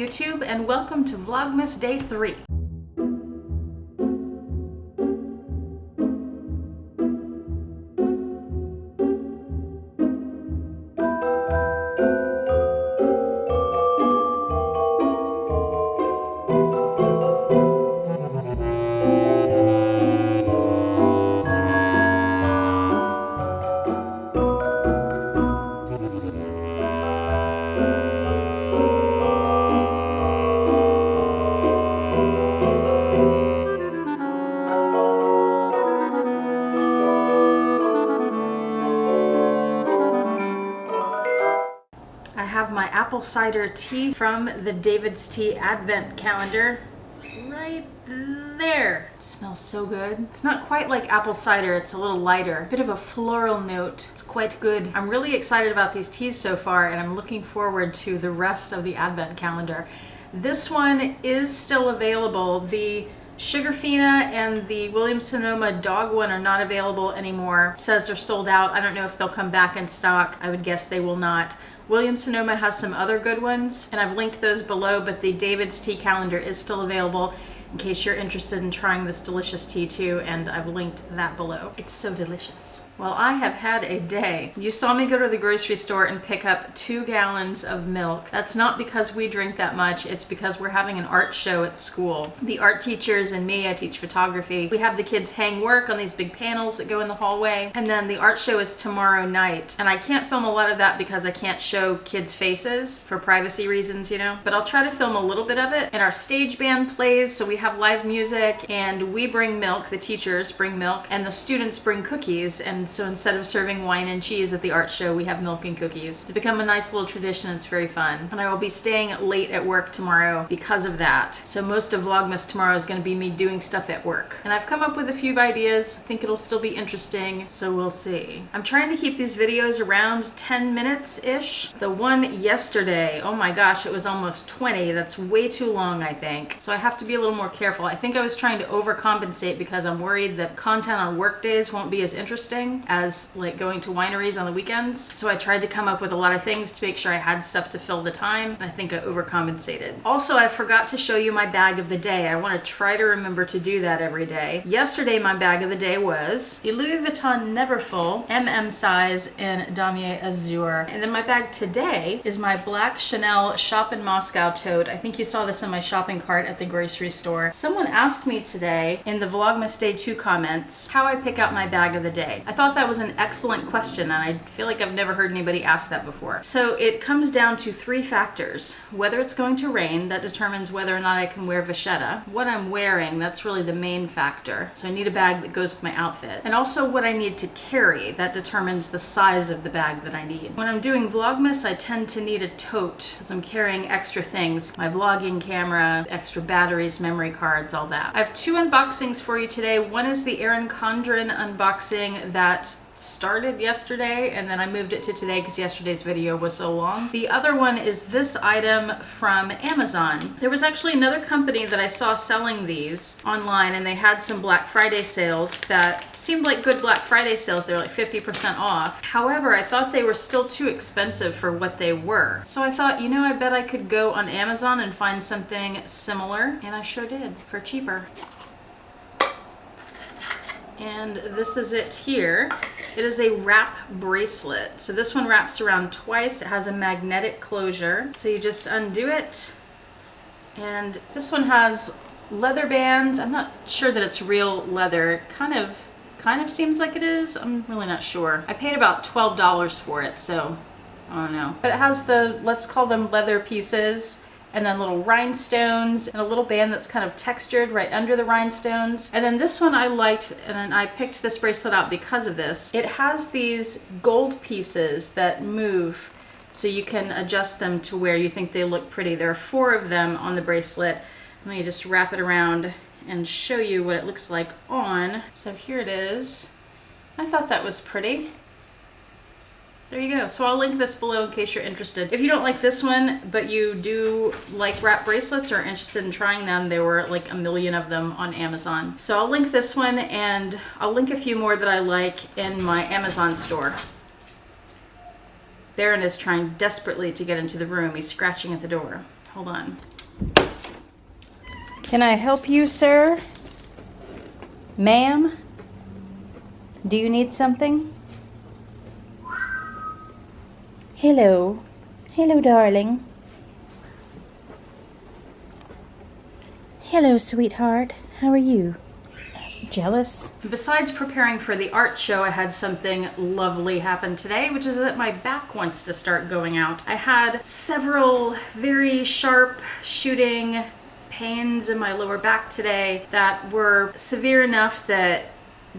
YouTube, and welcome to Vlogmas Day 3. I have my apple cider tea from the David's Tea Advent Calendar right there. It smells so good. It's not quite like apple cider, it's a little lighter. Bit of a floral note. It's quite good. I'm really excited about these teas so far, and I'm looking forward to the rest of the Advent Calendar. This one is still available. The Sugarfina and the Williams-Sonoma dog one are not available anymore. It says they're sold out. I don't know if they'll come back in stock. I would guess they will not. Williams-Sonoma has some other good ones, and I've linked those below, but the David's Tea Calendar is still available in case you're interested in trying this delicious tea too, and I've linked that below. It's so delicious. Well, I have had a day. You saw me go to the grocery store and pick up 2 gallons of milk. That's not because we drink that much, it's because we're having an art show at school. The art teachers and me, I teach photography. We have the kids hang work on these big panels that go in the hallway, and then the art show is tomorrow night. And I can't film a lot of that because I can't show kids' faces for privacy reasons, you know, but I'll try to film a little bit of it. And our stage band plays, so we have live music, and we bring milk, the teachers bring milk, and the students bring cookies. And so instead of serving wine and cheese at the art show, we have milk and cookies. It's become a nice little tradition. It's very fun. And I will be staying late at work tomorrow because of that. So most of Vlogmas tomorrow is going to be me doing stuff at work. And I've come up with a few ideas. I think it'll still be interesting, so we'll see. I'm trying to keep these videos around 10 minutes-ish. The one yesterday, oh my gosh, it was almost 20. That's way too long, I think. So I have to be a little more careful. I think I was trying to overcompensate because I'm worried that content on work days won't be as interesting as like going to wineries on the weekends. So I tried to come up with a lot of things to make sure I had stuff to fill the time, and I think I overcompensated. Also, I forgot to show you my bag of the day. I want to try to remember to do that every day. Yesterday, my bag of the day was the Louis Vuitton Neverfull MM size in Damier Azur. And then my bag today is my black Chanel Shop in Moscow tote. I think you saw this in my shopping cart at the grocery store. Someone asked me today in the Vlogmas Day 2 comments how I pick out my bag of the day. I thought that was an excellent question, and I feel like I've never heard anybody ask that before. So it comes down to 3 factors. Whether it's going to rain, that determines whether or not I can wear vachetta. What I'm wearing, that's really the main factor. So I need a bag that goes with my outfit. And also what I need to carry, that determines the size of the bag that I need. When I'm doing Vlogmas, I tend to need a tote because I'm carrying extra things. My vlogging camera, extra batteries, memory cards, all that. I have 2 unboxings for you today. One is the Erin Condren unboxing that started yesterday, and then I moved it to today because yesterday's video was so long. The other one is this item from Amazon. There was actually another company that I saw selling these online, and they had some Black Friday sales that seemed like good Black Friday sales. They were like 50% off. However, I thought they were still too expensive for what they were. So I thought, you know, I bet I could go on Amazon and find something similar, and I sure did, for cheaper. And this is it here. It is a wrap bracelet. So this one wraps around twice. It has a magnetic closure. So you just undo it. And this one has leather bands. I'm not sure that it's real leather. It kind of seems like it is. I'm really not sure. I paid about $12 for it, so I don't know. But it has the, let's call them leather pieces, and then little rhinestones, and a little band that's kind of textured right under the rhinestones. And then this one I liked, and I picked this bracelet out because of this. It has these gold pieces that move, so you can adjust them to where you think they look pretty. There are 4 of them on the bracelet. Let me just wrap it around and show you what it looks like on. So here it is. I thought that was pretty. There you go. So I'll link this below in case you're interested. If you don't like this one, but you do like wrap bracelets or are interested in trying them, there were like a million of them on Amazon. So I'll link this one, and I'll link a few more that I like in my Amazon store. Baron is trying desperately to get into the room. He's scratching at the door. hold on. Can I help you, sir? Ma'am? Do you need something? Hello. Hello, darling. Hello, sweetheart. How are you? Jealous? Besides preparing for the art show, I had something lovely happen today, which is that my back wants to start going out. I had several very sharp shooting pains in my lower back today that were severe enough that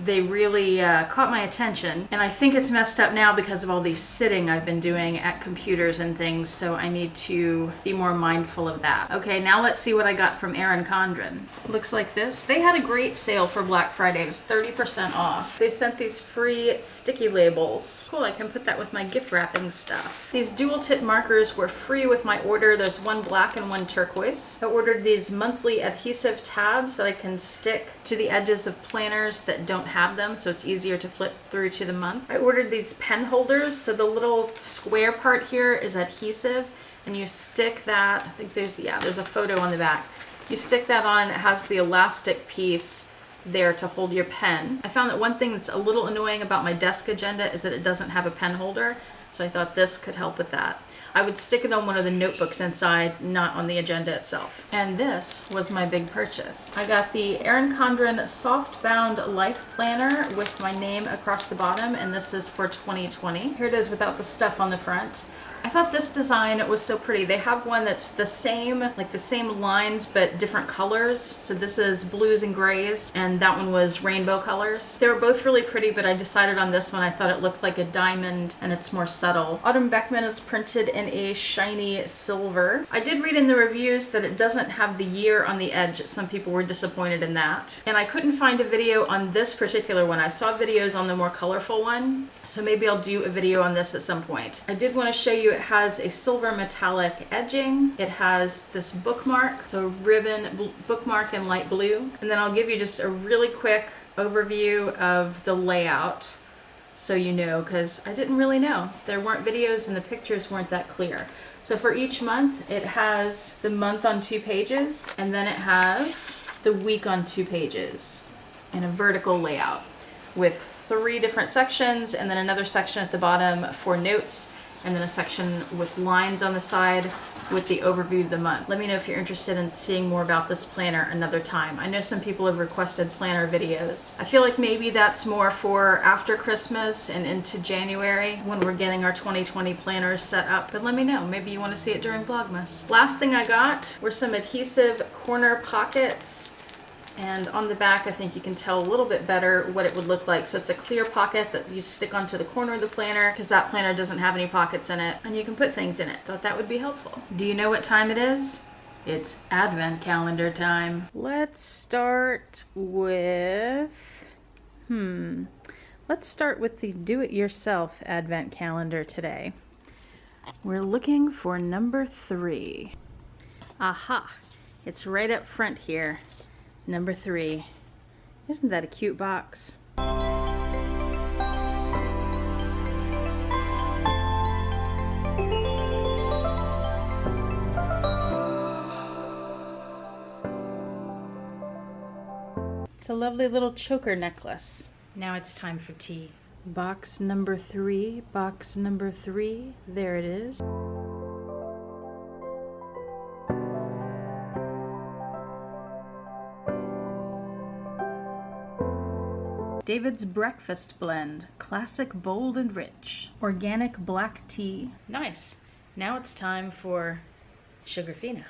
they really caught my attention, and I think it's messed up now because of all the sitting I've been doing at computers and things, so I need to be more mindful of that. Okay, now let's see what I got from Erin Condren. Looks like this. They had a great sale for Black Friday. It was 30% off. They sent these free sticky labels. Cool, I can put that with my gift wrapping stuff. These dual tip markers were free with my order. There's one black and one turquoise. I ordered these monthly adhesive tabs that I can stick to the edges of planners that don't have them, so it's easier to flip through to the month. I ordered these pen holders, so the little square part here is adhesive, and you stick that, I think there's a photo on the back. You stick that on and it has the elastic piece there to hold your pen. I found that one thing that's a little annoying about my desk agenda is that it doesn't have a pen holder, so I thought this could help with that. I would stick it on one of the notebooks inside, not on the agenda itself. And this was my big purchase. I got the Erin Condren Soft Bound Life Planner with my name across the bottom, and this is for 2020. Here it is without the stuff on the front. I thought this design was so pretty. They have one that's the same, like the same lines, but different colors. So this is blues and grays, and that one was rainbow colors. They were both really pretty, but I decided on this one. I thought it looked like a diamond, and it's more subtle. Autumn Beckman is printed in a shiny silver. I did read in the reviews that it doesn't have the year on the edge. Some people were disappointed in that. And I couldn't find a video on this particular one. I saw videos on the more colorful one, so maybe I'll do a video on this at some point. I did want to show you it has a silver metallic edging. It has this bookmark, so ribbon bookmark in light blue. And then I'll give you just a really quick overview of the layout so you know, because I didn't really know. There weren't videos and the pictures weren't that clear. So for each month, it has the month on 2 pages, and then it has the week on 2 pages in a vertical layout with 3 different sections, and then another section at the bottom for notes, and then a section with lines on the side with the overview of the month. Let me know if you're interested in seeing more about this planner another time. I know some people have requested planner videos. I feel like maybe that's more for after Christmas and into January when we're getting our 2020 planners set up, but let me know. Maybe you want to see it during Vlogmas. Last thing I got were some adhesive corner pockets. And on the back, I think you can tell a little bit better what it would look like. So it's a clear pocket that you stick onto the corner of the planner because that planner doesn't have any pockets in it, and you can put things in it. Thought that would be helpful. Do you know what time it is? It's Advent calendar time. Let's start with, let's start with the do-it-yourself Advent calendar today. We're looking for number 3. Aha, it's right up front here. Number 3. Isn't that a cute box? It's a lovely little choker necklace. Now it's time for tea. Box number 3, box number 3. There it is. David's Breakfast Blend, classic, bold, and rich. Organic black tea. Nice. Now it's time for Sugarfina.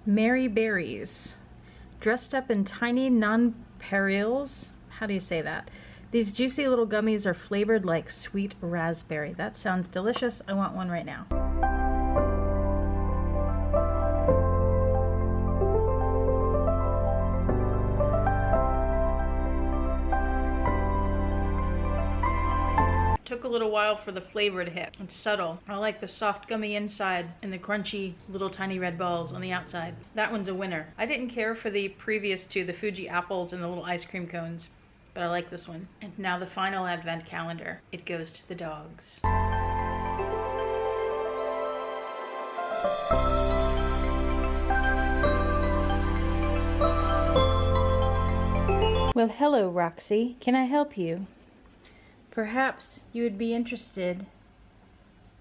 Mary Berries. Dressed up in tiny nonpareils. How do you say that? These juicy little gummies are flavored like sweet raspberry. That sounds delicious. I want one right now. Took a little while for the flavor to hit. It's subtle. I like the soft gummy inside and the crunchy little tiny red balls on the outside. That one's a winner. I didn't care for the previous two, the Fuji apples and the little ice cream cones, but I like this one. And now the final Advent calendar. It goes to the dogs. Well, hello, Roxy. Can I help you? Perhaps you would be interested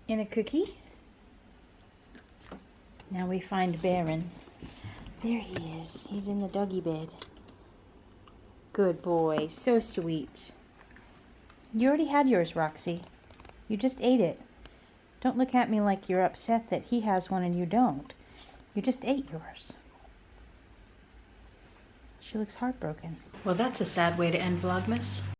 in a cookie? Now we find Baron. There he is. He's in the doggy bed. Good boy. So sweet. You already had yours, Roxy. You just ate it. Don't look at me like you're upset that he has one and you don't. You just ate yours. She looks heartbroken. Well, that's a sad way to end Vlogmas.